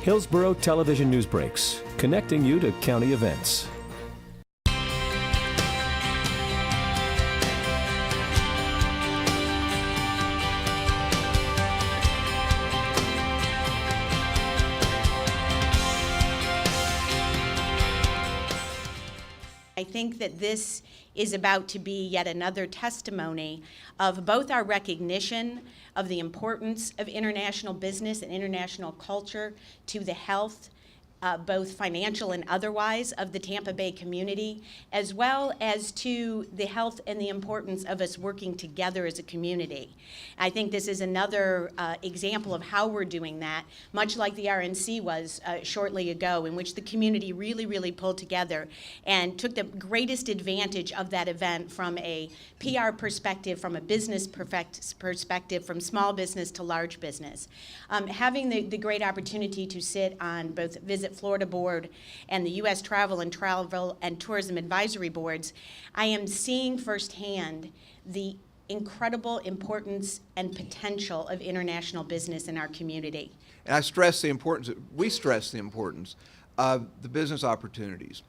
Hillsborough Television News Breaks, connecting you to county events. I think that this is about to be yet another testimony of both our recognition of the importance of international business and international culture to the health, both financial and otherwise, of the Tampa Bay community, as well as to the health and the importance of us working together as a community. I think this is another example of how we're doing that, much like the RNC was shortly ago, in which the community really pulled together and took the greatest advantage of that event from a PR perspective, from a business perspective, from small business to large business. Having the great opportunity to sit on both Visit Florida Board and the U.S. Travel and Tourism Advisory Boards, I am seeing firsthand the incredible importance and potential of international business in our community. And we stress the importance of the business opportunities.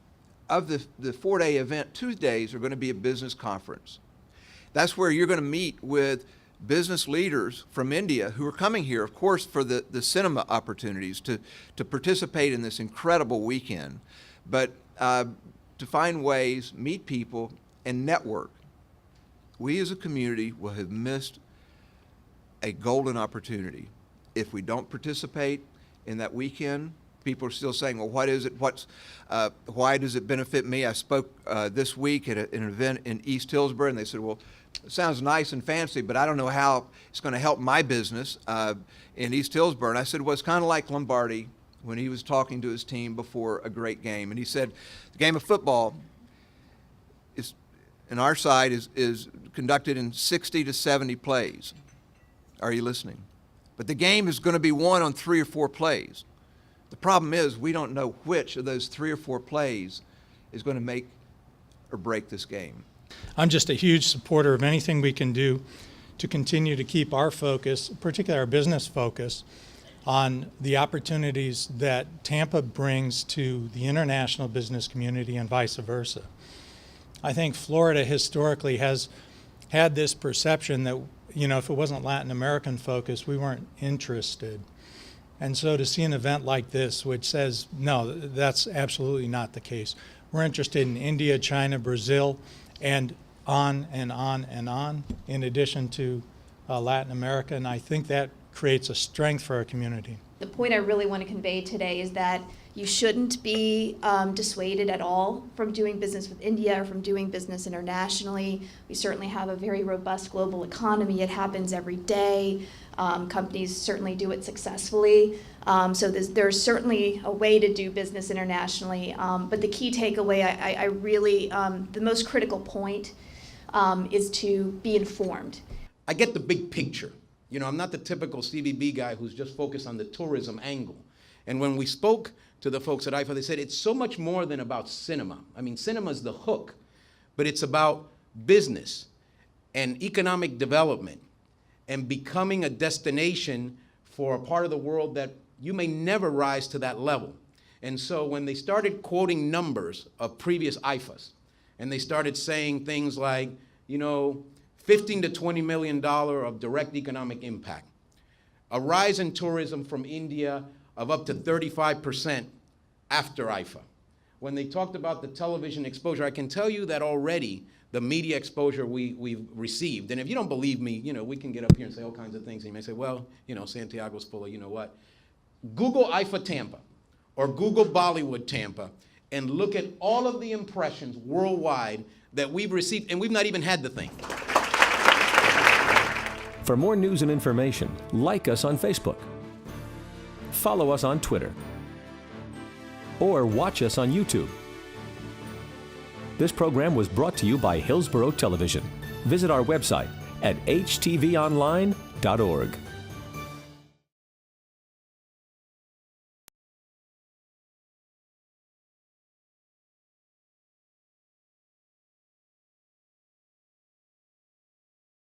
Of the 4-day event, 2 days are going to be a business conference. That's where you're going to meet with business leaders from India who are coming here, of course, for the cinema opportunities to participate in this incredible weekend, but to find ways, meet people, and network. We as a community will have missed a golden opportunity if we don't participate in that weekend. People are still saying, well, what is it? Why does it benefit me? I spoke this week at an event in East Hillsborough, and they said, well, it sounds nice and fancy, but I don't know how it's going to help my business in East Hillsborough. And I said, well, it's kind of like Lombardi when he was talking to his team before a great game. And he said, the game of football is, on our side, is conducted in 60 to 70 plays. Are you listening? But the game is going to be won on 3 or 4 plays. The problem is we don't know which of those 3 or 4 plays is going to make or break this game. I'm just a huge supporter of anything we can do to continue to keep our focus, particularly our business focus, on the opportunities that Tampa brings to the international business community and vice versa. I think Florida historically has had this perception that, if it wasn't Latin American focused, we weren't interested. And so to see an event like this, which says, no, that's absolutely not the case. We're interested in India, China, Brazil, and on and on and on, in addition to Latin America, and I think that creates a strength for our community. The point I really want to convey today is that you shouldn't be dissuaded at all from doing business with India or from doing business internationally. We certainly have a very robust global economy. It happens every day. Companies certainly do it successfully. So there's certainly a way to do business internationally. But the key takeaway, I really, the most critical point is to be informed. I get the big picture. I'm not the typical CVB guy who's just focused on the tourism angle. And when we spoke to the folks at IIFA, they said it's so much more than about cinema. I mean, cinema's the hook, but it's about business and economic development and becoming a destination for a part of the world that you may never rise to that level. And so when they started quoting numbers of previous IIFAs, and they started saying things like, $15 to $20 million of direct economic impact, a rise in tourism from India of up to 35% after IIFA. When they talked about the television exposure, I can tell you that already the media exposure we've received, and if you don't believe me, we can get up here and say all kinds of things, and you may say, well, Santiago's full of what. Google IIFA Tampa or Google Bollywood Tampa and look at all of the impressions worldwide that we've received, and we've not even had the thing. For more news and information, like us on Facebook, follow us on Twitter, or watch us on YouTube. This program was brought to you by Hillsborough Television. Visit our website at htvonline.org.